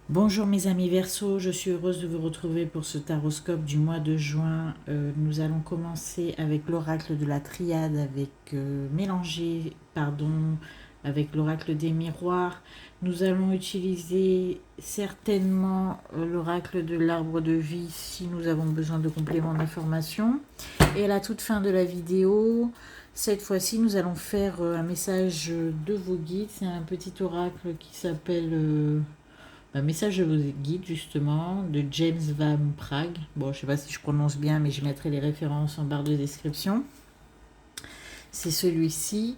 Bonjour mes amis Verseau, je suis heureuse de vous retrouver pour ce taroscope du mois de juin. Nous allons commencer avec l'oracle de la triade, mélangé, avec l'oracle des miroirs. Nous allons utiliser certainement l'oracle de l'arbre de vie si nous avons besoin de compléments d'information. Et à la toute fin de la vidéo, cette fois-ci, nous allons faire un message de vos guides. C'est un petit oracle qui s'appelle un message de vos guides, justement, de James Van Prague. Bon, je ne sais pas si je prononce bien, mais je mettrai les références en barre de description. C'est celui-ci.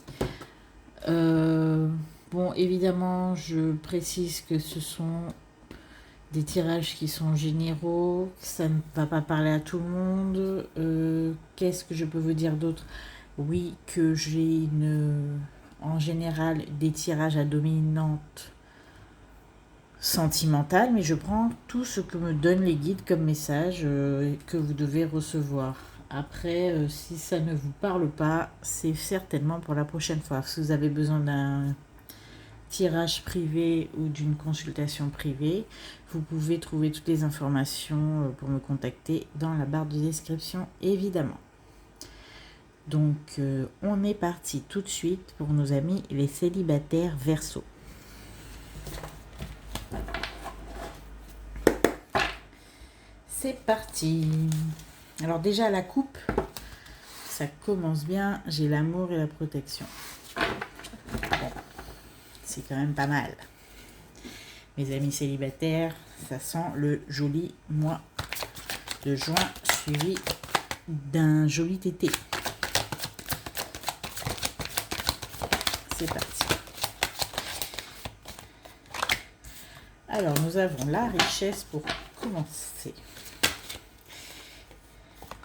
Bon, évidemment, je précise que ce sont des tirages qui sont généraux, que ça ne va pas parler à tout le monde. Qu'est-ce que je peux vous dire d'autre? Oui, que j'ai en général des tirages à dominante sentimentale, mais je prends tout ce que me donnent les guides comme message que vous devez recevoir. Après, si ça ne vous parle pas, c'est certainement pour la prochaine fois. Si vous avez besoin d'un tirage privé ou d'une consultation privée, vous pouvez trouver toutes les informations pour me contacter dans la barre de description, évidemment. Donc, on est parti tout de suite pour nos amis les célibataires Verseau. C'est parti. Alors déjà la coupe, ça commence bien. J'ai l'amour et la protection. Bon, c'est quand même pas mal. Mes amis célibataires, ça sent le joli mois de juin suivi d'un joli été. C'est parti. Alors nous avons la richesse pour commencer.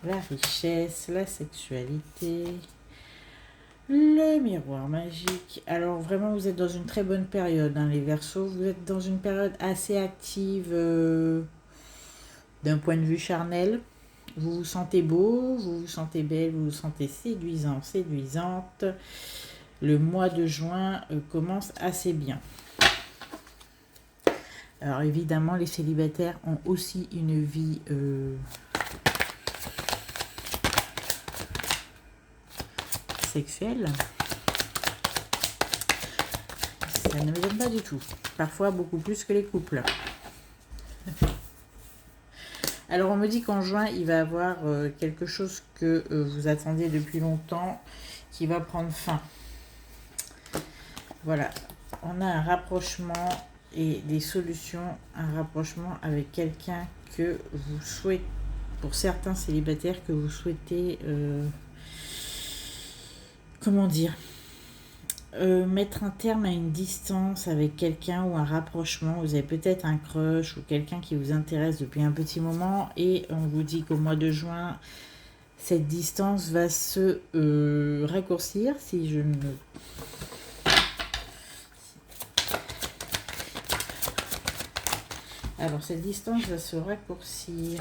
La richesse, la sexualité, le miroir magique. Alors vraiment, vous êtes dans une très bonne période, hein, les Verseaux. Vous êtes dans une période assez active d'un point de vue charnel. Vous vous sentez beau, vous vous sentez belle, vous vous sentez séduisant, séduisante. Le mois de juin commence assez bien. Alors évidemment, les célibataires ont aussi une vie sexuelle. Ça ne me donne pas du tout. Parfois beaucoup plus que les couples. Alors on me dit qu'en juin, il va y avoir quelque chose que vous attendiez depuis longtemps qui va prendre fin. Voilà, on a un rapprochement et des solutions, un rapprochement avec quelqu'un que vous souhaitez, pour certains célibataires que vous souhaitez, comment dire, mettre un terme à une distance avec quelqu'un ou un rapprochement. Vous avez peut-être un crush ou quelqu'un qui vous intéresse depuis un petit moment et on vous dit qu'au mois de juin, cette distance va se raccourcir. Si je ne... Alors, cette distance va se raccourcir.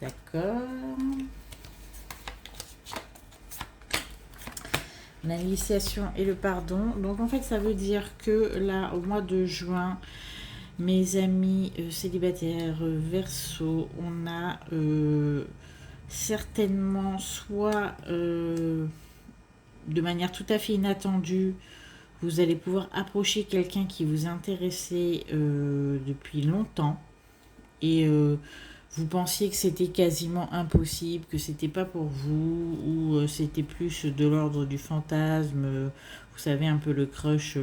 D'accord. L'initiation et le pardon. Donc en fait ça veut dire que là au mois de juin, mes amis célibataires Verseau, on a certainement soit de manière tout à fait inattendue, vous allez pouvoir approcher quelqu'un qui vous intéressait depuis longtemps et vous pensiez que c'était quasiment impossible, que c'était pas pour vous, ou c'était plus de l'ordre du fantasme, vous savez, un peu le crush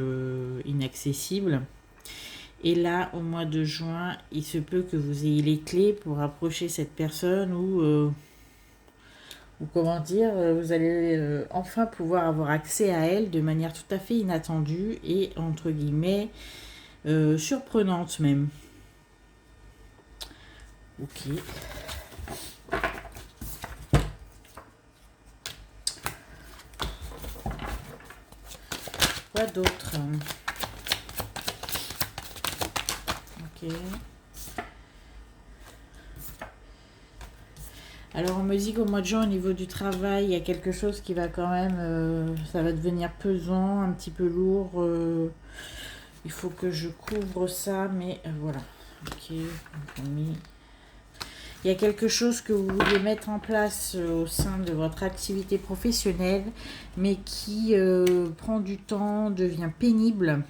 inaccessible. Et là, au mois de juin, il se peut que vous ayez les clés pour approcher cette personne ou comment dire, vous allez enfin pouvoir avoir accès à elle de manière tout à fait inattendue et entre guillemets surprenante même. Ok. Quoi d'autre? Ok. Alors on me dit qu'au mois de juin, au niveau du travail, il y a quelque chose qui va quand même, ça va devenir pesant, un petit peu lourd. Il faut que je couvre ça, mais voilà. Ok, donc on met... Il y a quelque chose que vous voulez mettre en place au sein de votre activité professionnelle, mais qui prend du temps, devient pénible.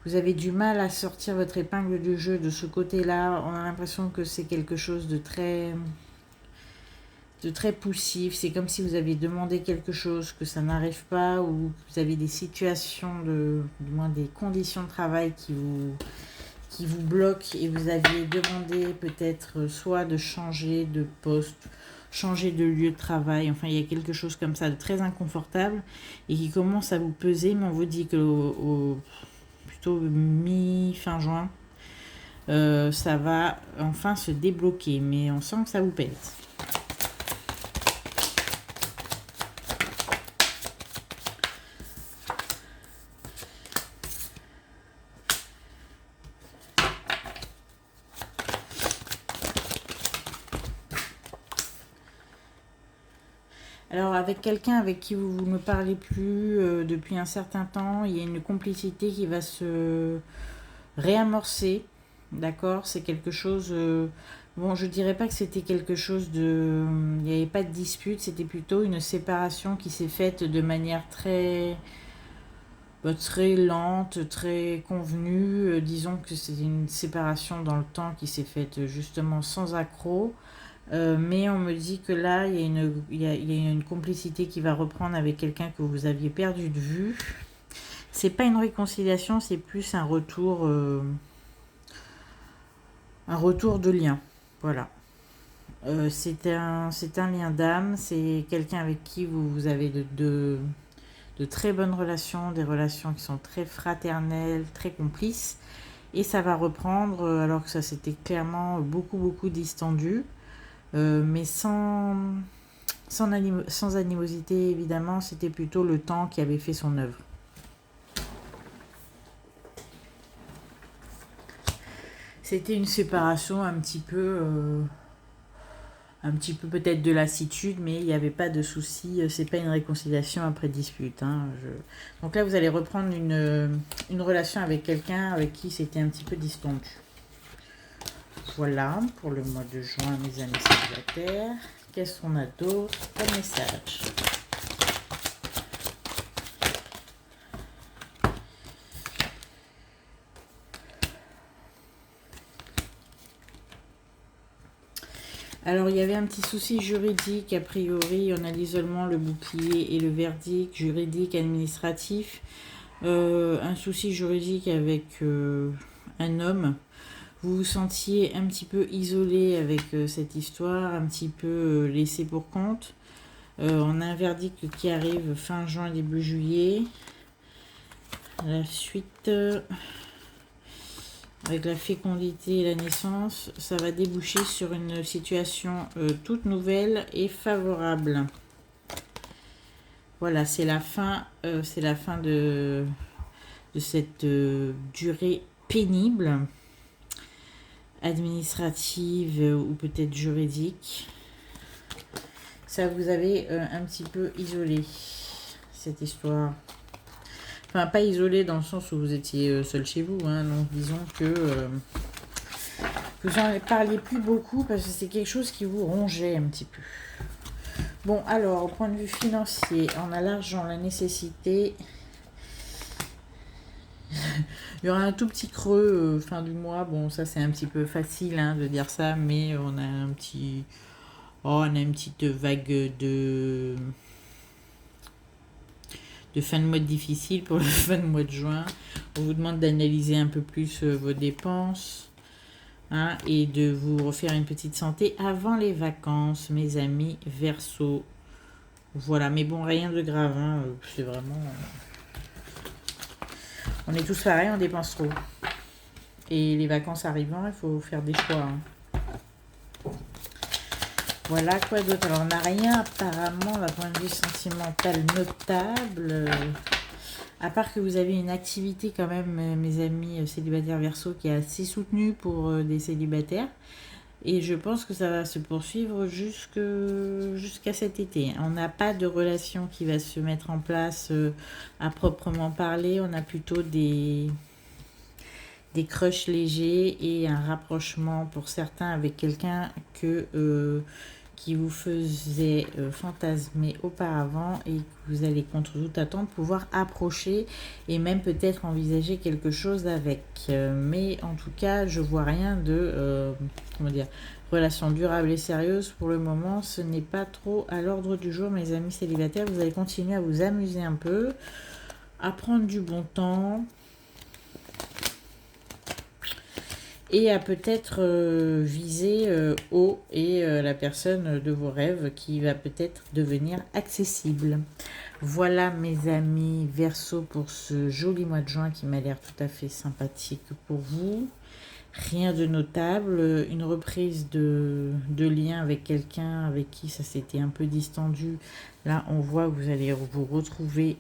Vous avez du mal à sortir votre épingle du jeu de ce côté-là. On a l'impression que c'est quelque chose de très poussif. C'est comme si vous aviez demandé quelque chose, que ça n'arrive pas, ou vous avez des situations, du moins des conditions de travail qui vous bloquent et vous aviez demandé peut-être soit de changer de poste, changer de lieu de travail. Enfin, il y a quelque chose comme ça de très inconfortable et qui commence à vous peser, mais on vous dit que plutôt mi-fin juin, ça va enfin se débloquer, mais on sent que ça vous pèse. Alors avec quelqu'un avec qui vous ne parlez plus depuis un certain temps, il y a une complicité qui va se réamorcer, d'accord? C'est quelque chose... bon, je dirais pas que c'était quelque chose de... Il n'y avait pas de dispute, c'était plutôt une séparation qui s'est faite de manière très lente, très convenue. Disons que c'est une séparation dans le temps qui s'est faite justement sans accroc. Mais on me dit que là, il y a une complicité qui va reprendre avec quelqu'un que vous aviez perdu de vue. C'est pas une réconciliation, c'est plus un retour de lien. Voilà. C'est un lien d'âme, c'est quelqu'un avec qui vous avez de très bonnes relations, des relations qui sont très fraternelles, très complices. Et ça va reprendre alors que ça s'était clairement beaucoup distendu. Mais sans animosité, évidemment, c'était plutôt le temps qui avait fait son œuvre. C'était une séparation un petit peu peut-être de lassitude, mais il n'y avait pas de souci. C'est pas une réconciliation après dispute. Donc là, vous allez reprendre une relation avec quelqu'un avec qui c'était un petit peu distendu. Voilà pour le mois de juin, mes amis célibataires. Qu'est-ce qu'on a d'autre comme message? Alors, il y avait un petit souci juridique, a priori. On a l'isolement, le bouclier et le verdict juridique administratif. Un souci juridique avec un homme. Vous vous sentiez un petit peu isolé avec cette histoire, un petit peu laissé pour compte. On a un verdict qui arrive fin juin, début juillet. La suite, avec la fécondité et la naissance, ça va déboucher sur une situation toute nouvelle et favorable. Voilà, c'est la fin de cette durée pénible, administrative ou peut-être juridique. Ça vous avait un petit peu isolé, cette histoire. Enfin, pas isolé dans le sens où vous étiez seul chez vous. Donc, disons que vous n'en parliez plus beaucoup parce que c'est quelque chose qui vous rongeait un petit peu. Bon, alors, au point de vue financier, on a l'argent, la nécessité. Il y aura un tout petit creux fin du mois. Bon, ça, c'est un petit peu facile de dire ça, mais on a un petit... Oh, on a une petite vague de fin de mois difficile pour le fin de mois de juin. On vous demande d'analyser un peu plus vos dépenses et de vous refaire une petite santé avant les vacances, mes amis Verseau. Voilà, mais bon, rien de grave. C'est vraiment... on est tous pareils, on dépense trop. Et les vacances arrivant, il faut faire des choix. Voilà, quoi d'autre? Alors, on n'a rien apparemment d'un point de vue sentimental notable. À part que vous avez une activité quand même, mes amis célibataires Verseau, qui est assez soutenue pour des célibataires. Et je pense que ça va se poursuivre jusqu'à cet été. On n'a pas de relation qui va se mettre en place à proprement parler. On a plutôt des des crushs légers et un rapprochement pour certains avec quelqu'un qui vous faisait fantasmer auparavant et que vous allez contre toute attente pouvoir approcher et même peut-être envisager quelque chose avec. Mais en tout cas, je vois rien de comment dire, relation durable et sérieuse pour le moment. Ce n'est pas trop à l'ordre du jour, mes amis célibataires. Vous allez continuer à vous amuser un peu, à prendre du bon temps et à peut-être viser haut et la personne de vos rêves qui va peut-être devenir accessible. Voilà mes amis Verseau pour ce joli mois de juin qui m'a l'air tout à fait sympathique pour vous. Rien de notable, une reprise de lien avec quelqu'un avec qui ça s'était un peu distendu. Là on voit que vous allez vous retrouver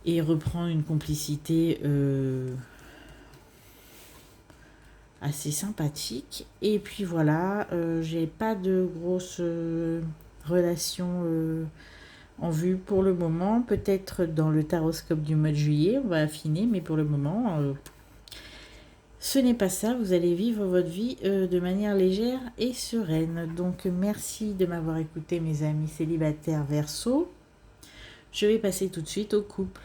et reprendre une complicité assez sympathique. Et puis voilà, j'ai pas de grosses relations en vue pour le moment. Peut-être dans le taroscope du mois de juillet, on va affiner, mais pour le moment, ce n'est pas ça. Vous allez vivre votre vie de manière légère et sereine. Donc merci de m'avoir écouté, mes amis célibataires Verseau. Je vais passer tout de suite au couple.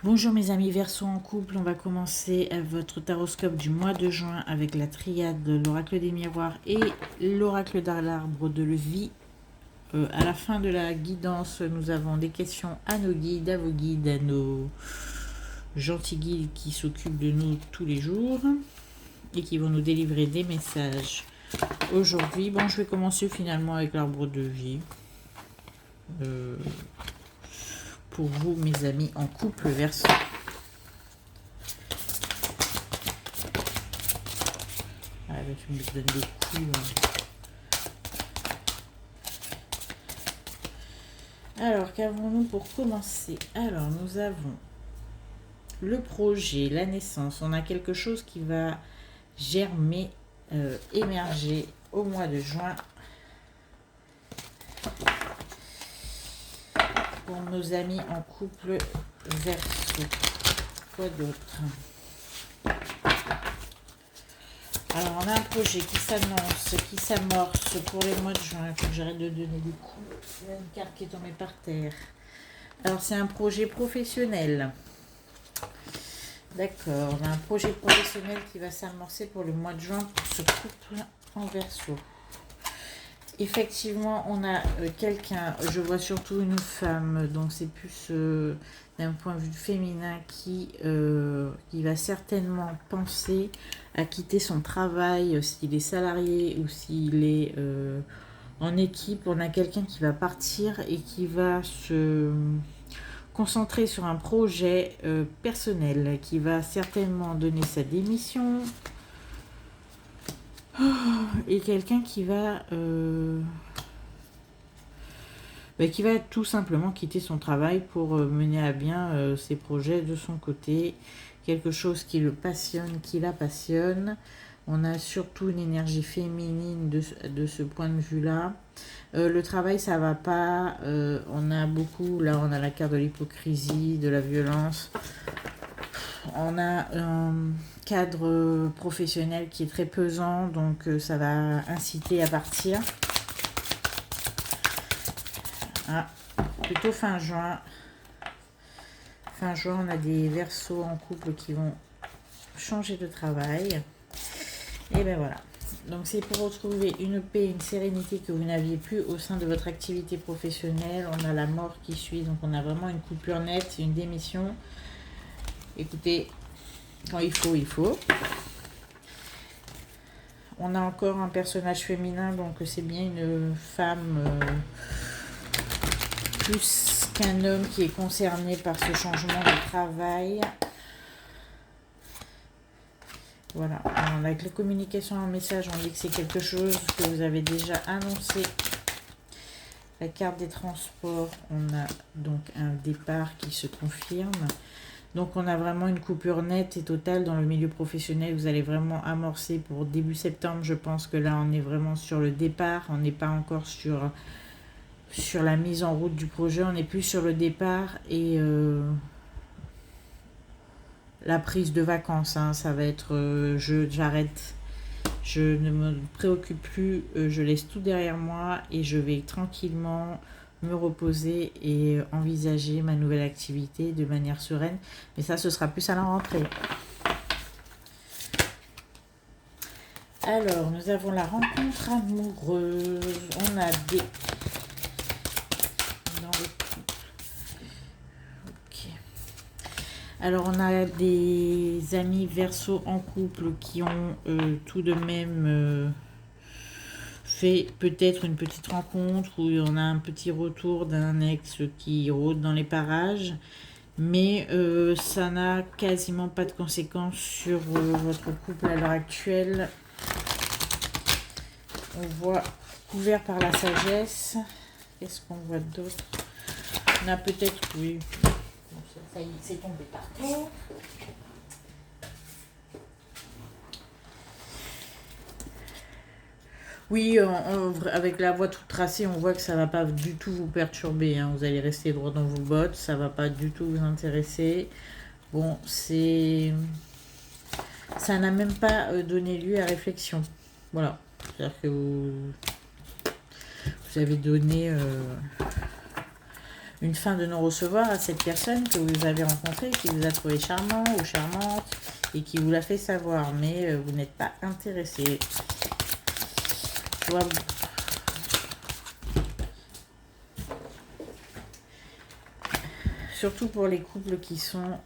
Bonjour mes amis Verseau en couple, on va commencer votre taroscope du mois de juin avec la triade, l'oracle des miroirs et l'oracle de l'arbre de vie. À la fin de la guidance, nous avons des questions à nos guides, à vos guides, à nos gentils guides qui s'occupent de nous tous les jours et qui vont nous délivrer des messages. Aujourd'hui, bon, je vais commencer finalement avec l'arbre de vie. Pour vous, mes amis, en couple Verseau. Ah, tu me donnes des coups. Alors, qu'avons-nous pour commencer? Alors, nous avons le projet, la naissance. On a quelque chose qui va germer, émerger au mois de juin. Pour nos amis en couple Verseau. Quoi d'autre? Alors, on a un projet qui s'annonce, qui s'amorce pour les mois de juin. Il faut que j'arrête de donner des coups. Il y a une carte qui est tombée par terre. Alors, c'est un projet professionnel. D'accord, on a un projet professionnel qui va s'amorcer pour le mois de juin pour ce couple en Verseau. Effectivement, on a quelqu'un, je vois surtout une femme, donc c'est plus d'un point de vue féminin qui va certainement penser à quitter son travail s'il est salarié ou s'il est en équipe. On a quelqu'un qui va partir et qui va se concentrer sur un projet personnel, qui va certainement donner sa démission. Et quelqu'un qui va tout simplement quitter son travail pour mener à bien ses projets de son côté, quelque chose qui le passionne, qui la passionne. On a surtout une énergie féminine de ce point de vue là. Le travail, ça va pas, on a beaucoup, là on a la carte de l'hypocrisie, de la violence. On a un cadre professionnel qui est très pesant, donc ça va inciter à partir. Ah, plutôt fin juin. Fin juin, on a des Verseaux en couple qui vont changer de travail. Et ben voilà. Donc c'est pour retrouver une paix, une sérénité que vous n'aviez plus au sein de votre activité professionnelle. On a la mort qui suit, donc on a vraiment une coupure nette, une démission. Écoutez, quand il faut, il faut. On a encore un personnage féminin, donc c'est bien une femme plus qu'un homme qui est concerné par ce changement de travail. Voilà, alors, avec la communication en message, on dit que c'est quelque chose que vous avez déjà annoncé. La carte des transports, on a donc un départ qui se confirme. Donc on a vraiment une coupure nette et totale dans le milieu professionnel. Vous allez vraiment amorcer pour début septembre. Je pense que là on est vraiment sur le départ. On n'est pas encore sur la mise en route du projet. On est plus sur le départ et la prise de vacances, hein. Ça va être j'arrête, je ne me préoccupe plus, je laisse tout derrière moi et je vais tranquillement me reposer et envisager ma nouvelle activité de manière sereine. Mais ça, ce sera plus à la rentrée. Alors, nous avons la rencontre amoureuse. On a des... Dans le couple. Ok. Alors, on a des amis Verseau en couple qui ont tout de même fait peut-être une petite rencontre où on a un petit retour d'un ex qui rôde dans les parages. Mais ça n'a quasiment pas de conséquences sur votre couple à l'heure actuelle. On voit couvert par la sagesse. Qu'est-ce qu'on voit d'autre? On a peut-être, oui, ça y est, c'est tombé par terre. Oui, avec la voie toute tracée, on voit que ça va pas du tout vous perturber, hein. Vous allez rester droit dans vos bottes, ça va pas du tout vous intéresser. Bon, ça n'a même pas donné lieu à réflexion. Voilà. C'est-à-dire que vous avez donné une fin de non-recevoir à cette personne que vous avez rencontrée, qui vous a trouvé charmant ou charmante et qui vous l'a fait savoir, mais vous n'êtes pas intéressé. Je vois... Surtout pour les couples qui sont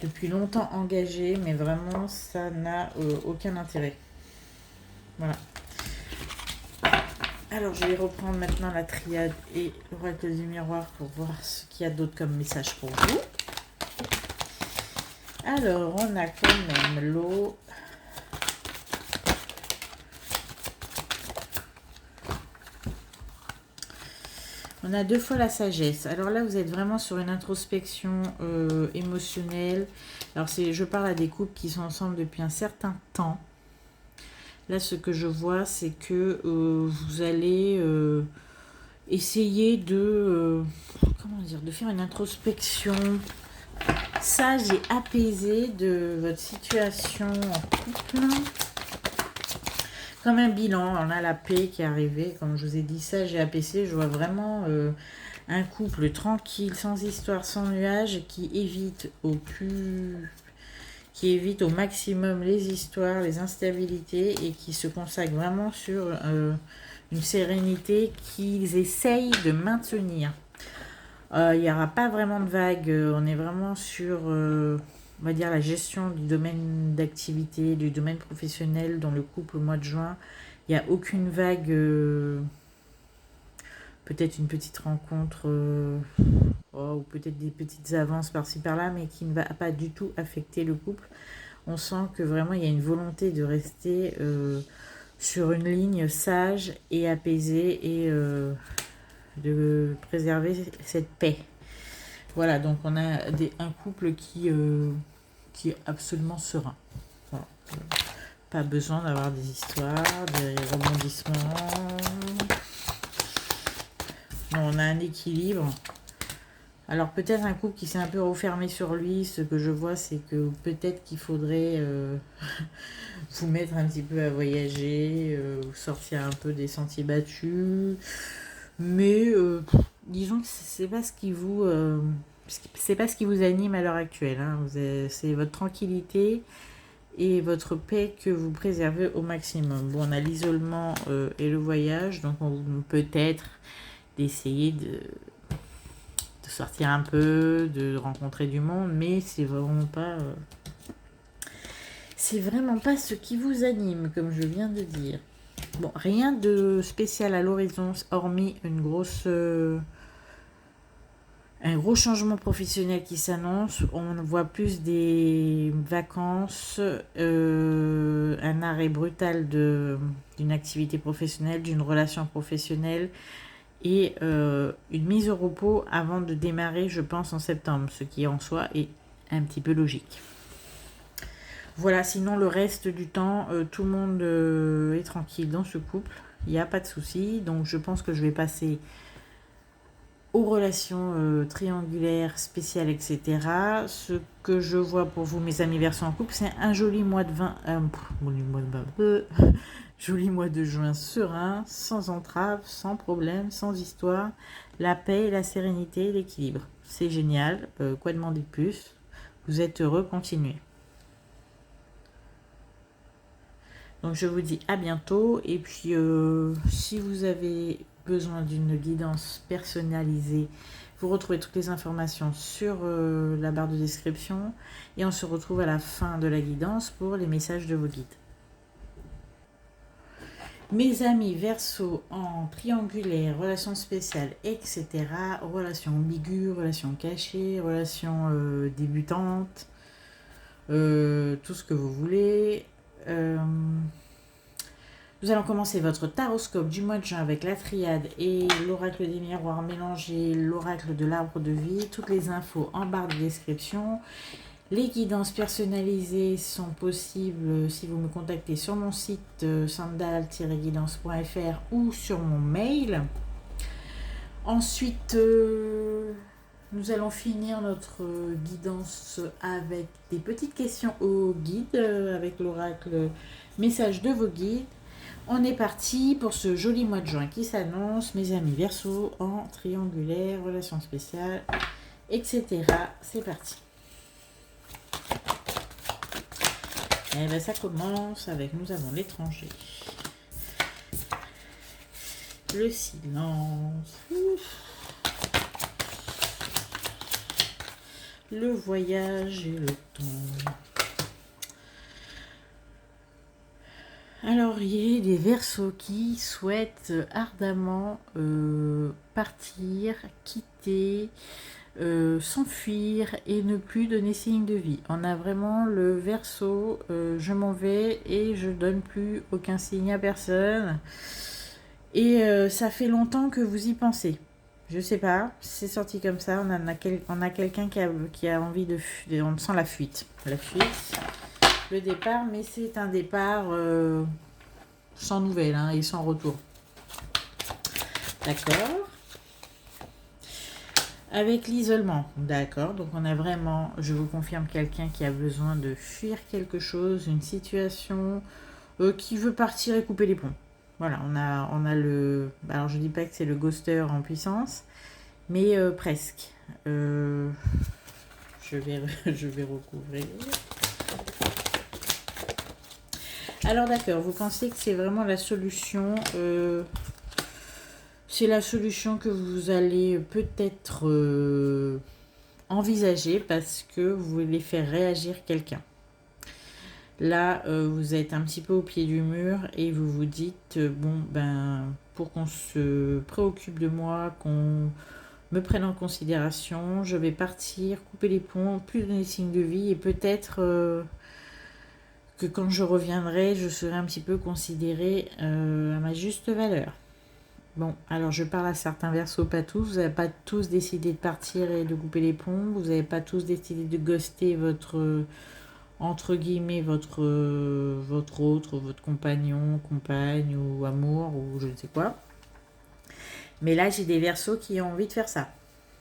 depuis longtemps engagés, mais vraiment ça n'a aucun intérêt. Voilà. Alors je vais reprendre maintenant la triade et l'oracle du miroir pour voir ce qu'il y a d'autre comme message pour vous. Alors on a quand même l'eau. On a 2 fois la sagesse. Alors là, vous êtes vraiment sur une introspection émotionnelle. Alors je parle à des couples qui sont ensemble depuis un certain temps. Là, ce que je vois, c'est que vous allez essayer de, de faire une introspection sage et apaisée de votre situation en couple. Comme un bilan, on a la paix qui est arrivée, comme je vous ai dit, sage et apaisé. Je vois vraiment un couple tranquille, sans histoire, sans nuages, qui évite au maximum les histoires, les instabilités et qui se consacre vraiment sur une sérénité qu'ils essayent de maintenir. Il n'y aura pas vraiment de vagues, on est vraiment sur, on va dire, la gestion du domaine d'activité, du domaine professionnel dans le couple au mois de juin. Il n'y a aucune vague, peut-être une petite rencontre, ou peut-être des petites avances par-ci par-là, mais qui ne va pas du tout affecter le couple. On sent que vraiment il y a une volonté de rester sur une ligne sage et apaisée et de préserver cette paix. Voilà, donc on a un couple qui est absolument serein. Voilà. Pas besoin d'avoir des histoires, des rebondissements. Non, on a un équilibre. Alors peut-être un couple qui s'est un peu refermé sur lui, ce que je vois c'est que peut-être qu'il faudrait vous mettre un petit peu à voyager, sortir un peu des sentiers battus, mais disons que c'est pas ce qui vous anime à l'heure actuelle, hein. C'est votre tranquillité et votre paix que vous préservez au maximum. Bon, on a l'isolement et le voyage, donc peut-être d'essayer de sortir un peu, de rencontrer du monde, mais c'est vraiment pas ce qui vous anime, comme je viens de dire. Bon, rien de spécial à l'horizon, hormis un gros changement professionnel qui s'annonce. On voit plus des vacances, un arrêt brutal d'une activité professionnelle, d'une relation professionnelle, et une mise au repos avant de démarrer, je pense, en septembre, ce qui en soi est un petit peu logique. Voilà, sinon le reste du temps, tout le monde est tranquille dans ce couple, il n'y a pas de souci, donc je pense que je vais passer aux relations triangulaires, spéciales, etc. Ce que je vois pour vous, mes amis Verseau en couple, c'est un joli mois de joli mois de juin serein, sans entrave, sans problème, sans histoire. La paix, la sérénité, l'équilibre. C'est génial. Quoi demander de plus? Vous êtes heureux, continuez. Donc je vous dis à bientôt. Et puis si vous avez besoin d'une guidance personnalisée, vous retrouvez toutes les informations sur la barre de description. Et on se retrouve à la fin de la guidance pour les messages de vos guides. Mes amis Verseau en triangulaire, relations spéciales, etc. Relations ambiguës, relations cachées, relations débutantes, tout ce que vous voulez. Nous allons commencer votre taroscope du mois de juin avec la triade et l'oracle des miroirs mélangés, l'oracle de l'arbre de vie. Toutes les infos en barre de description. Les guidances personnalisées sont possibles si vous me contactez sur mon site sandal-guidance.fr ou sur mon mail. Ensuite, nous allons finir notre guidance avec des petites questions aux guides, avec l'oracle message de vos guides. On est parti pour ce joli mois de juin qui s'annonce, mes amis Verseau en triangulaire, relations spéciales, etc. C'est parti. Et bien ça commence avec nous avons l'étranger. Le silence. Le voyage et le temps. Alors, il y a des Verseaux qui souhaitent ardemment partir, quitter, s'enfuir et ne plus donner signe de vie. On a vraiment le Verseau, je m'en vais et je donne plus aucun signe à personne. Et ça fait longtemps que vous y pensez. Je sais pas, c'est sorti comme ça. On a quelqu'un qui a envie de... On sent la fuite. La fuite, le départ, mais c'est un départ sans nouvelles hein, et sans retour. D'accord. Avec l'isolement, d'accord. Donc on a vraiment, je vous confirme, quelqu'un qui a besoin de fuir quelque chose, une situation, qui veut partir et couper les ponts. Voilà, on a le... Alors je dis pas que c'est le ghoster en puissance, mais presque. Je vais recouvrir. Alors d'accord, vous pensez que c'est vraiment la solution... c'est la solution que vous allez peut-être envisager parce que vous voulez faire réagir quelqu'un. Là, vous êtes un petit peu au pied du mur et vous vous dites, bon, ben, pour qu'on se préoccupe de moi, qu'on me prenne en considération, je vais partir, couper les ponts, plus donner signe de vie et peut-être que quand je reviendrai, je serai un petit peu considérée à ma juste valeur. Bon, alors je parle à certains Verseaux, pas tous. Vous n'avez pas tous décidé de partir et de couper les ponts. Vous n'avez pas tous décidé de ghoster votre, entre guillemets, votre autre, votre compagnon, compagne ou amour ou je ne sais quoi. Mais là, j'ai des Verseaux qui ont envie de faire ça.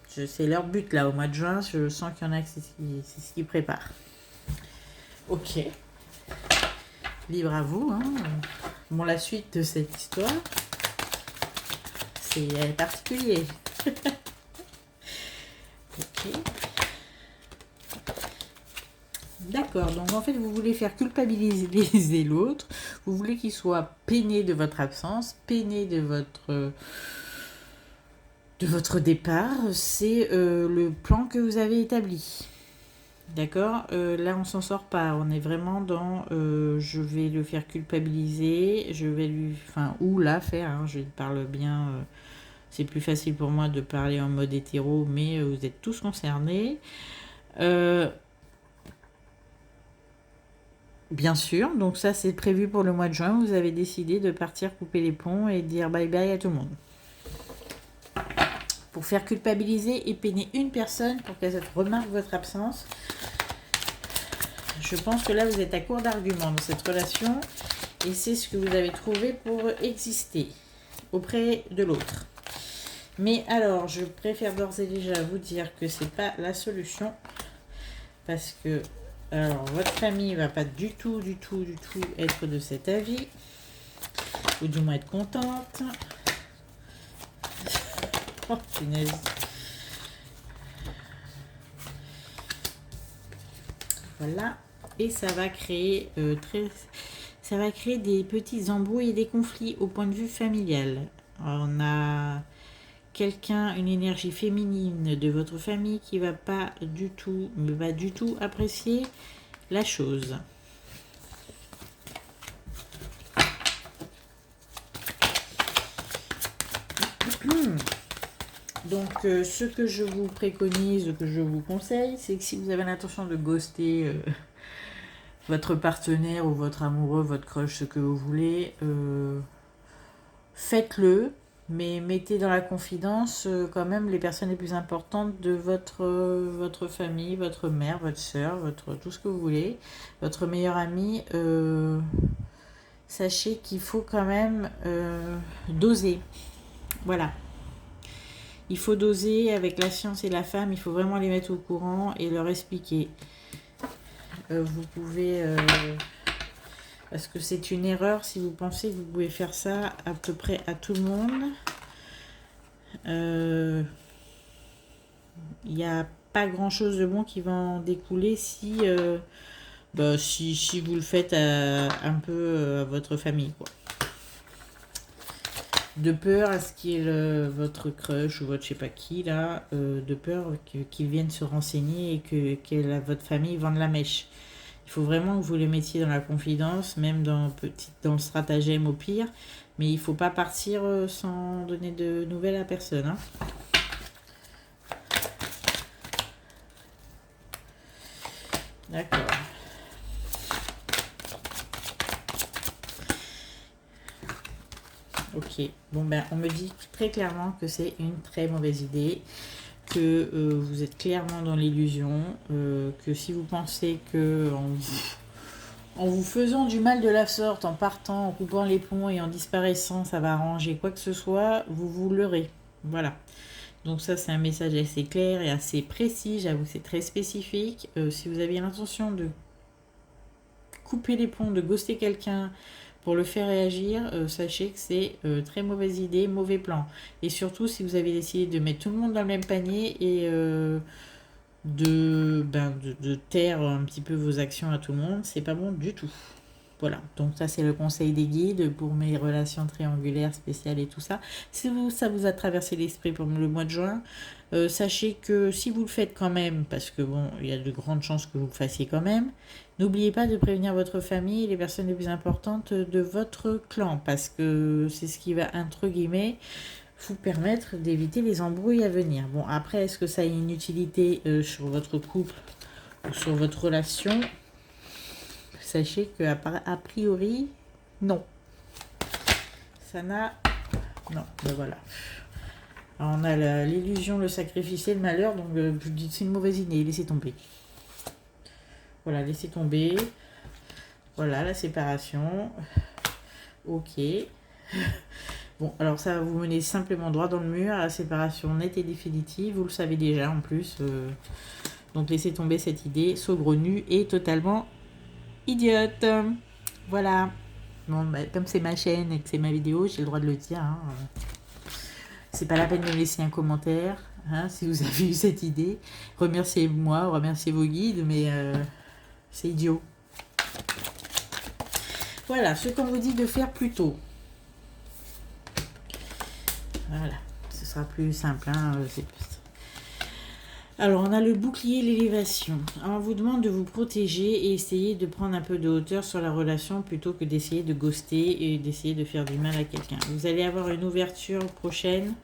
C'est leur but là, au mois de juin. Je sens qu'il y en a que c'est ce qu'ils préparent. Ok. Libre à vous. Hein. Bon, la suite de cette histoire. C'est particulier. Ok. D'accord, donc en fait vous voulez faire culpabiliser l'autre, vous voulez qu'il soit peiné de votre absence, peiné de votre départ, c'est le plan que vous avez établi. D'accord, là on s'en sort pas, on est vraiment dans je vais le faire culpabiliser, je vais lui, enfin ou la faire, hein, je parle bien, c'est plus facile pour moi de parler en mode hétéro, mais vous êtes tous concernés. Bien sûr, donc ça c'est prévu pour le mois de juin, vous avez décidé de partir couper les ponts et dire bye bye à tout le monde. Pour faire culpabiliser et peiner une personne pour qu'elle remarque votre absence. Je pense que là vous êtes à court d'arguments dans cette relation et c'est ce que vous avez trouvé pour exister auprès de l'autre. Mais alors, je préfère d'ores et déjà vous dire que c'est pas la solution. Parce que, alors, votre famille va pas du tout être de cet avis. Ou du moins être contente. Oh, punaise. Voilà. Et ça va créer ça va créer des petits embrouilles et des conflits au point de vue familial. On a quelqu'un, une énergie féminine de votre famille qui va pas du tout apprécier la chose. Donc, ce que je vous préconise, ce que je vous conseille, c'est que si vous avez l'intention de ghoster votre partenaire ou votre amoureux, votre crush, ce que vous voulez, faites-le, mais mettez dans la confidence quand même les personnes les plus importantes de votre famille, votre mère, votre soeur, tout ce que vous voulez, votre meilleur ami. Sachez qu'il faut quand même doser. Voilà. Il faut doser avec la science et la femme, il faut vraiment les mettre au courant et leur expliquer. Vous pouvez... parce que c'est une erreur si vous pensez que vous pouvez faire ça à peu près à tout le monde. Il n'y a pas grand-chose de bon qui va en découler si vous le faites un peu à votre famille, quoi. De peur à ce qu'il y ait votre crush ou votre je sais pas qui là, de peur qu'ils viennent se renseigner et que votre famille vende la mèche. Il faut vraiment que vous les mettiez dans la confidence, même dans le stratagème au pire, mais il ne faut pas partir sans donner de nouvelles à personne. Hein. D'accord. Ok, bon ben on me dit très clairement que c'est une très mauvaise idée, que vous êtes clairement dans l'illusion, que si vous pensez que en vous faisant du mal de la sorte, en partant, en coupant les ponts et en disparaissant, ça va arranger quoi que ce soit, vous vous leurrez. Voilà. Donc ça c'est un message assez clair et assez précis, j'avoue c'est très spécifique. Si vous aviez l'intention de couper les ponts, de ghoster quelqu'un, pour le faire réagir, sachez que c'est très mauvaise idée, mauvais plan. Et surtout, si vous avez décidé de mettre tout le monde dans le même panier et de taire un petit peu vos actions à tout le monde, c'est pas bon du tout. Voilà, donc ça c'est le conseil des guides pour mes relations triangulaires spéciales et tout ça. Si ça vous a traversé l'esprit pour le mois de juin, sachez que si vous le faites quand même, parce que bon, il y a de grandes chances que vous le fassiez quand même, n'oubliez pas de prévenir votre famille et les personnes les plus importantes de votre clan, parce que c'est ce qui va, entre guillemets, vous permettre d'éviter les embrouilles à venir. Bon, après, est-ce que ça a une utilité sur votre couple ou sur votre relation ? Sachez que a priori, non. Ça n'a... Non, ben voilà. Alors, on a l'illusion, le sacrifice et le malheur, donc je dis c'est une mauvaise idée, laissez tomber. Voilà, laissez tomber. Voilà, la séparation. Ok. Bon, alors ça va vous mener simplement droit dans le mur, à la séparation nette et définitive, vous le savez déjà en plus. Donc laissez tomber cette idée saugrenue et totalement idiote. Voilà. Bon, bah, comme c'est ma chaîne et que c'est ma vidéo, j'ai le droit de le dire. Hein. C'est pas la peine de me laisser un commentaire hein, si vous avez eu cette idée. Remerciez-moi, remerciez vos guides, mais c'est idiot. Voilà, ce qu'on vous dit de faire plus tôt. Voilà, ce sera plus simple. Hein, alors, on a le bouclier, l'élévation. Alors, on vous demande de vous protéger et essayer de prendre un peu de hauteur sur la relation plutôt que d'essayer de ghoster et d'essayer de faire du mal à quelqu'un. Vous allez avoir une ouverture prochaine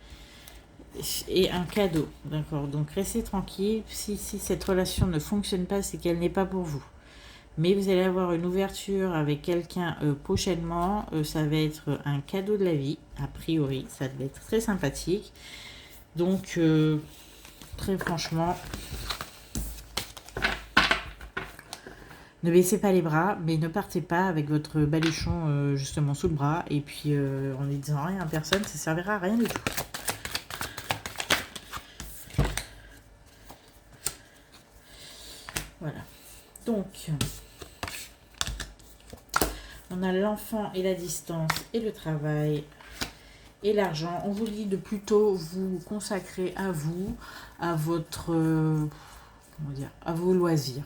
et un cadeau. D'accord, donc restez tranquille. Si cette relation ne fonctionne pas, c'est qu'elle n'est pas pour vous. Mais vous allez avoir une ouverture avec quelqu'un prochainement. Ça va être un cadeau de la vie, a priori. Ça va être très sympathique. Donc... très franchement, ne baissez pas les bras, mais ne partez pas avec votre baluchon justement sous le bras et puis en ne disant rien à personne, ça servira à rien du tout. Voilà. Donc, on a l'enfant et la distance et le travail et l'argent. On vous dit de plutôt vous consacrer à vous, à votre, comment dire, à vos loisirs.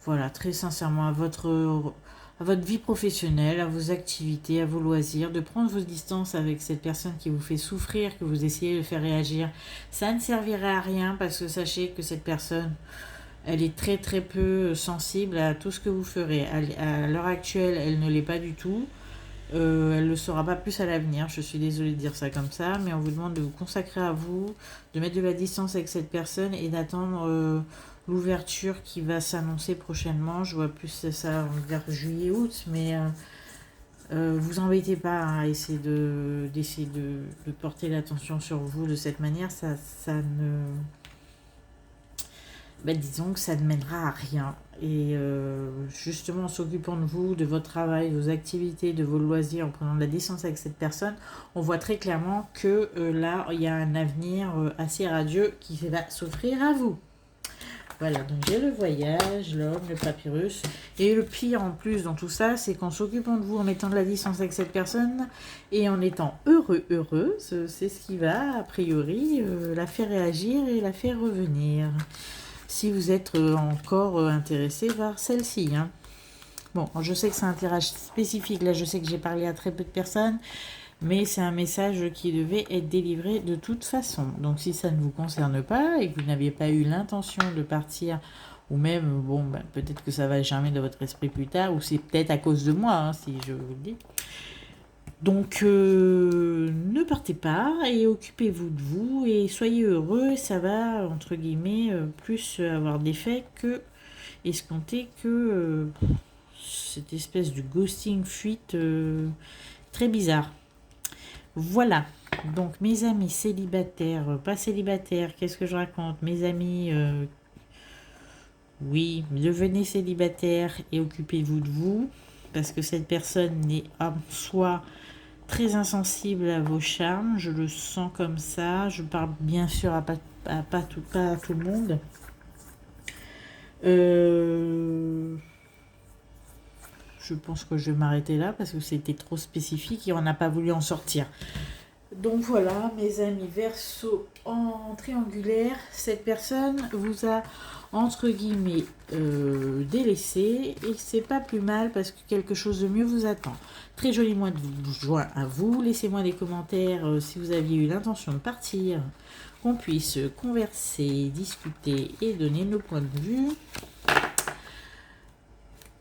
Voilà, très sincèrement, à votre vie professionnelle, à vos activités, à vos loisirs, de prendre vos distances avec cette personne qui vous fait souffrir, que vous essayez de faire réagir. Ça ne servirait à rien parce que sachez que cette personne, elle est très très peu sensible à tout ce que vous ferez. À l'heure actuelle, elle ne l'est pas du tout. Elle ne le sera pas plus à l'avenir. Je suis désolée de dire ça comme ça, mais on vous demande de vous consacrer à vous, de mettre de la distance avec cette personne et d'attendre l'ouverture qui va s'annoncer prochainement. Je vois plus ça vers juillet-août, mais vous embêtez pas à essayer d'essayer de porter l'attention sur vous de cette manière. Ça ne... Ben, disons que ça ne mènera à rien. Et justement, en s'occupant de vous, de votre travail, de vos activités, de vos loisirs, en prenant de la distance avec cette personne, on voit très clairement que là, il y a un avenir assez radieux qui va s'offrir à vous. Voilà, donc j'ai le voyage, l'homme, le papyrus. Et le pire en plus dans tout ça, c'est qu'en s'occupant de vous, en mettant de la distance avec cette personne et en étant heureuse, c'est ce qui va, a priori, la faire réagir et la faire revenir. Si vous êtes encore intéressé par celle-ci. Hein. Bon, je sais que c'est un tirage spécifique. Là, je sais que j'ai parlé à très peu de personnes. Mais c'est un message qui devait être délivré de toute façon. Donc si ça ne vous concerne pas et que vous n'aviez pas eu l'intention de partir, ou même, bon, ben, peut-être que ça va germer dans votre esprit plus tard, ou c'est peut-être à cause de moi, hein, si je vous le dis. Donc ne partez pas et occupez-vous de vous et soyez heureux. Ça va, entre guillemets, plus avoir d'effet que escompter que cette espèce de ghosting fuite très bizarre. Voilà, donc mes amis célibataires, pas célibataires, qu'est-ce que je raconte? Mes amis, oui, devenez célibataire et occupez-vous de vous, parce que cette personne est en soi très insensible à vos charmes, je le sens comme ça, je parle bien sûr à pas à tout le monde. Je pense que je vais m'arrêter là parce que c'était trop spécifique et on n'a pas voulu en sortir. Donc voilà, mes amis Verseau en triangulaire, cette personne vous a entre guillemets délaissé et c'est pas plus mal parce que quelque chose de mieux vous attend. Très joli mois de juin à vous. Laissez-moi des commentaires si vous aviez eu l'intention de partir, qu'on puisse converser, discuter et donner nos points de vue.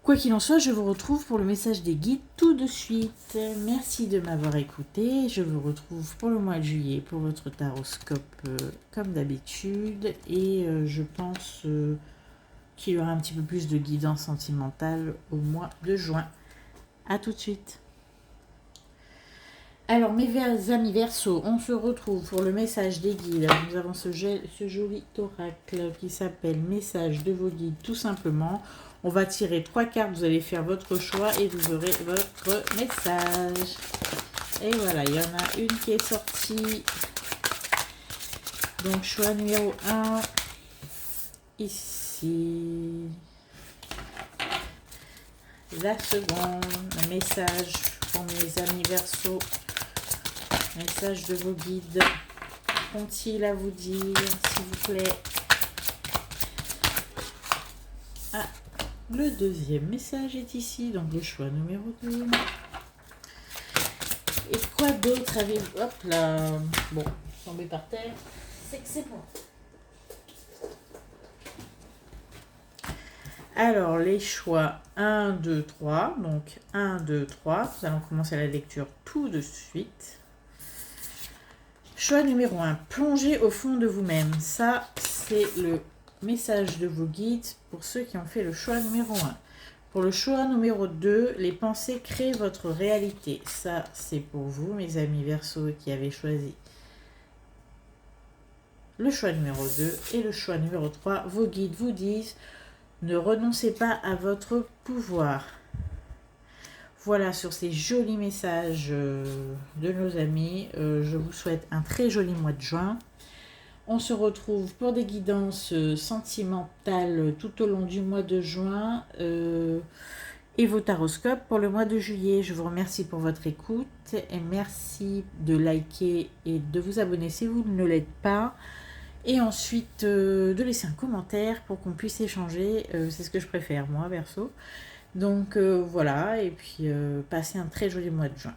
Quoi qu'il en soit, je vous retrouve pour le message des guides tout de suite. Merci de m'avoir écouté. Je vous retrouve pour le mois de juillet pour votre taroscope comme d'habitude. Et je pense qu'il y aura un petit peu plus de guidance sentimentale au mois de juin. A tout de suite. Alors mes amis Verseau, on se retrouve pour le message des guides. Nous avons ce joli oracle qui s'appelle message de vos guides tout simplement. On va tirer 3 cartes, vous allez faire votre choix et vous aurez votre message. Et voilà, il y en a une qui est sortie. Donc choix numéro 1, ici. La seconde, un message pour mes amis Verseau. Message de vos guides. Qu'ont-ils à vous dire, s'il vous plaît? Ah, le deuxième message est ici, donc le choix numéro 2. Et quoi d'autre avez-vous? Hop là, bon, tombé par terre, c'est que c'est bon. Alors, les choix 1, 2, 3. Donc, 1, 2, 3. Nous allons commencer la lecture tout de suite. Choix numéro 1. Plongez au fond de vous-même. Ça, c'est le message de vos guides pour ceux qui ont fait le choix numéro 1. Pour le choix numéro 2, les pensées créent votre réalité. Ça, c'est pour vous, mes amis Verseau, qui avez choisi le choix numéro 2. Et le choix numéro 3, vos guides vous disent: ne renoncez pas à votre pouvoir. Voilà, sur ces jolis messages de nos amis, je vous souhaite un très joli mois de juin. On se retrouve pour des guidances sentimentales tout au long du mois de juin et vos taroscopes pour le mois de juillet. Je vous remercie pour votre écoute et merci de liker et de vous abonner si vous ne l'êtes pas. Et ensuite de laisser un commentaire pour qu'on puisse échanger. C'est ce que je préfère moi, perso. Donc voilà, et puis passez un très joli mois de juin.